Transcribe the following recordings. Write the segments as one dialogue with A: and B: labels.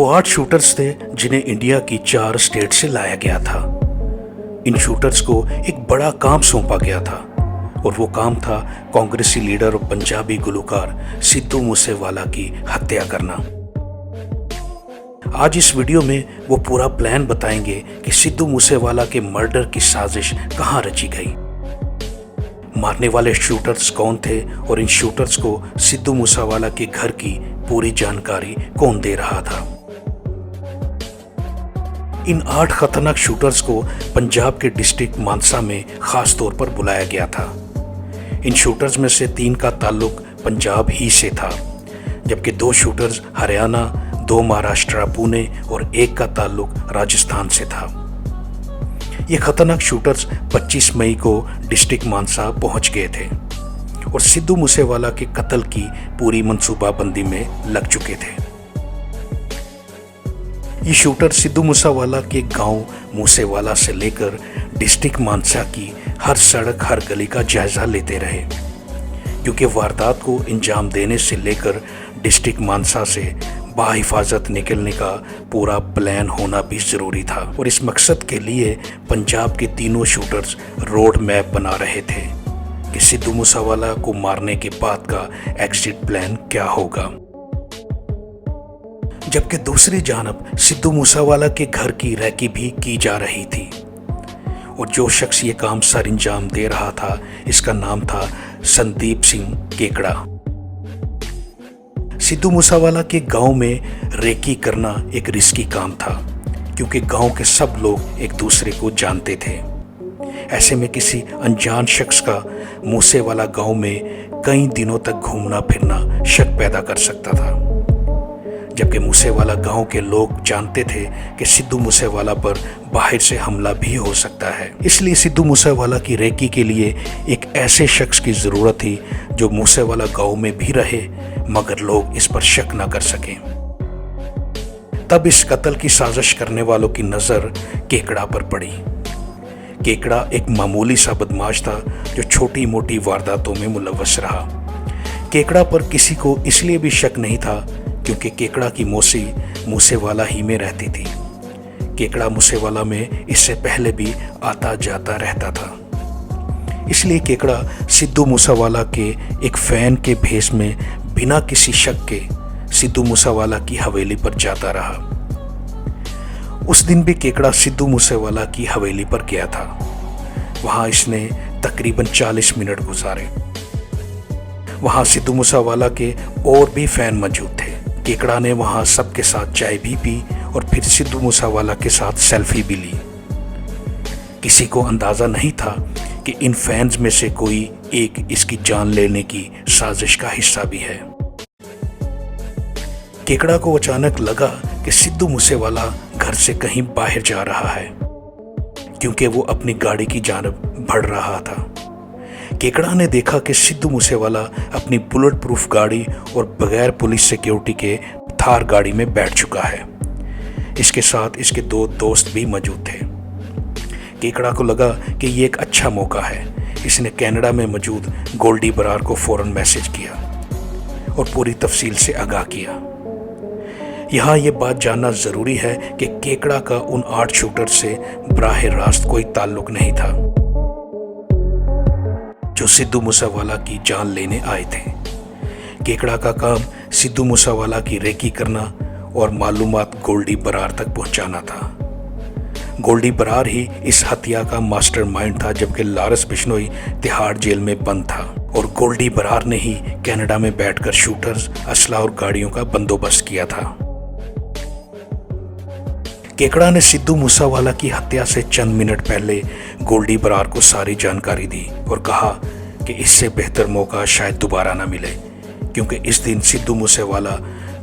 A: वो 8 शूटर्स थे जिन्हें इंडिया की 4 स्टेट से लाया गया था। इन शूटर्स को एक बड़ा काम सौंपा गया था और वो काम था कांग्रेसी लीडर और पंजाबी गुलकार सिद्धू मूसेवाला की हत्या करना। आज इस वीडियो में वो पूरा प्लान बताएंगे कि सिद्धू मूसेवाला के मर्डर की साजिश कहां रची गई, मारने वाले शूटर्स कौन थे और इन शूटर्स को सिद्धू मूसेवाला के घर की पूरी जानकारी कौन दे रहा था। इन 8 खतरनाक शूटर्स को पंजाब के डिस्ट्रिक्ट मानसा में खास तौर पर बुलाया गया था। इन शूटर्स में से 3 का ताल्लुक पंजाब ही से था, जबकि 2 शूटर्स हरियाणा, 2 महाराष्ट्र पुणे और 1 का ताल्लुक राजस्थान से था। ये खतरनाक शूटर्स 25 मई को डिस्ट्रिक्ट मानसा पहुंच गए थे और सिद्धू मूसेवाला के कत्ल की पूरी मंसूबाबंदी में लग चुके थे। ये शूटर सिद्धू मूसेवाला के गांव मूसेवाला से लेकर डिस्ट्रिक्ट मानसा की हर सड़क हर गली का जायजा लेते रहे, क्योंकि वारदात को अंजाम देने से लेकर डिस्ट्रिक्ट मानसा से बाहिफाजत निकलने का पूरा प्लान होना भी जरूरी था। और इस मकसद के लिए पंजाब के तीनों शूटर्स रोड मैप बना रहे थे कि सिद्धू मूसेवाला को मारने के बाद का एग्जिट प्लान क्या होगा। जबकि दूसरी जानब सिद्धू मूसेवाला के घर की रैकी भी की जा रही थी और जो शख्स ये काम सरअंजाम दे रहा था इसका नाम था संदीप सिंह केकड़ा। सिद्धू मूसेवाला के गांव में रेकी करना एक रिस्की काम था, क्योंकि गांव के सब लोग एक दूसरे को जानते थे। ऐसे में किसी अनजान शख्स का मूसेवाला गांव में कई दिनों तक घूमना फिरना शक पैदा कर सकता था, जबकि मूसेवाला गांव के लोग जानते थे कि सिद्धू मूसेवाला पर बाहर से हमला भी हो सकता है। इसलिए सिद्धू मूसेवाला की रेकी के लिए एक ऐसे शख्स की जरूरत थी जो मूसेवाला गांव में भी रहे मगर लोग इस पर शक न कर सकें। तब इस कत्ल की साजिश करने वालों की नजर केकड़ा पर पड़ी। केकड़ा एक मामूली सा बदमाश था जो छोटी मोटी वारदातों में मुलव्वस रहा। केकड़ा पर किसी को इसलिए भी शक नहीं था क्योंकि केकड़ा की मौसी मूसेवाला ही में रहती थी। केकड़ा मूसेवाला में इससे पहले भी आता जाता रहता था, इसलिए केकड़ा सिद्धू मूसेवाला के एक फैन के भेष में बिना किसी शक के सिद्धू मूसेवाला की हवेली पर जाता रहा। उस दिन भी केकड़ा सिद्धू मूसेवाला की हवेली पर गया था। वहां इसने तकरीबन 40 मिनट गुजारे। वहां सिद्धू मूसेवाला के और भी फैन मौजूद थे। केकड़ा ने वहां सबके साथ चाय भी पी और फिर सिद्धू मूसेवाला के साथ सेल्फी भी ली। किसी को अंदाजा नहीं था कि इन फैंस में से कोई एक इसकी जान लेने की साजिश का हिस्सा भी है। केकड़ा को अचानक लगा कि सिद्धू मूसेवाला घर से कहीं बाहर जा रहा है, क्योंकि वो अपनी गाड़ी की जानब बढ़ रहा था। केकड़ा ने देखा कि सिद्धू मूसेवाला अपनी बुलेट प्रूफ गाड़ी और बगैर पुलिस सिक्योरिटी के थार गाड़ी में बैठ चुका है। इसके साथ इसके 2 दोस्त भी मौजूद थे। केकड़ा को लगा कि ये एक अच्छा मौका है। इसने कनाडा में मौजूद गोल्डी बरार को फौरन मैसेज किया और पूरी तफसील से आगाह किया। यहाँ ये बात जानना ज़रूरी है कि केकड़ा का उन 8 शूटर से बराह रास्त कोई ताल्लुक नहीं था जो सिद्धू मूसेवाला की जान लेने आए थे। केकड़ा का काम सिद्धू मूसेवाला की रेकी करना और मालूमात गोल्डी बरार तक पहुंचाना था। गोल्डी बरार ही इस हत्या का मास्टरमाइंड था, जबकि लारस बिश्नोई तिहाड़ जेल में बंद था और गोल्डी बरार ने ही कनाडा में बैठकर शूटर्स, असला और गाड़ियों का बंदोबस्त किया था। केकड़ा ने सिद्धू मूसेवाला की हत्या से चंद मिनट पहले गोल्डी बरार को सारी जानकारी दी और कहा कि इससे बेहतर मौका शायद दोबारा ना मिले, क्योंकि इस दिन सिद्धू मूसेवाला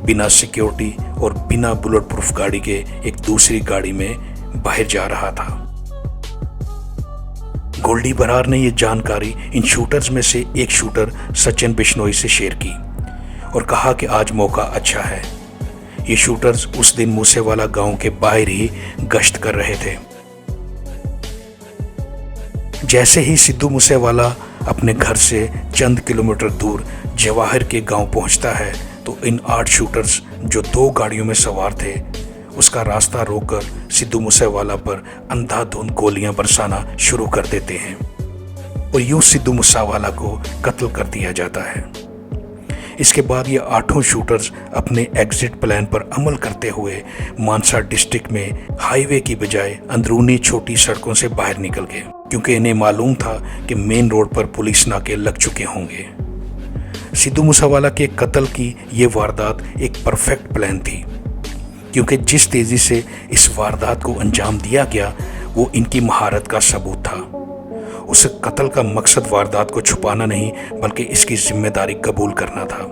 A: बिना सिक्योरिटी और बिना बुलेट प्रूफ गाड़ी के एक दूसरी गाड़ी में बाहर जा रहा था। गोल्डी बरार ने यह जानकारी इन शूटर्स में से एक शूटर सचिन बिश्नोई से शेयर की और कहा कि आज मौका अच्छा है। ये शूटर्स उस दिन मूसेवाला गांव के बाहर ही गश्त कर रहे थे। जैसे ही सिद्धू मूसेवाला अपने घर से चंद किलोमीटर दूर जवाहर के गांव पहुंचता है तो इन 8 शूटर्स जो 2 गाड़ियों में सवार थे उसका रास्ता रोककर सिद्धू मूसेवाला पर अंधाधुंध गोलियां बरसाना शुरू कर देते हैं और यूं सिद्धू मूसेवाला को कत्ल कर दिया जाता है। इसके बाद ये 8 शूटर्स अपने एग्जिट प्लान पर अमल करते हुए मानसा डिस्ट्रिक्ट में हाईवे की बजाय अंदरूनी छोटी सड़कों से बाहर निकल गए, क्योंकि इन्हें मालूम था कि मेन रोड पर पुलिस नाके लग चुके होंगे। सिद्धू मूसेवाला के कत्ल की ये वारदात एक परफेक्ट प्लान थी, क्योंकि जिस तेजी से इस वारदात को अंजाम दिया गया वो इनकी महारत का सबूत था। उस कत्ल का मकसद वारदात को छुपाना नहीं बल्कि इसकी जिम्मेदारी कबूल करना था।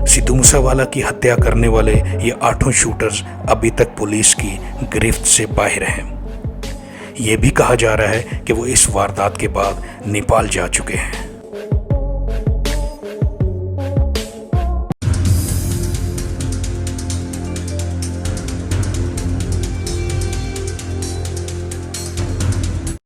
A: सिद्धू मूसेवाला की हत्या करने वाले ये 8 शूटर्स अभी तक पुलिस की गिरफ्त से बाहर हैं। ये भी कहा जा रहा है कि वो इस वारदात के बाद नेपाल जा चुके हैं।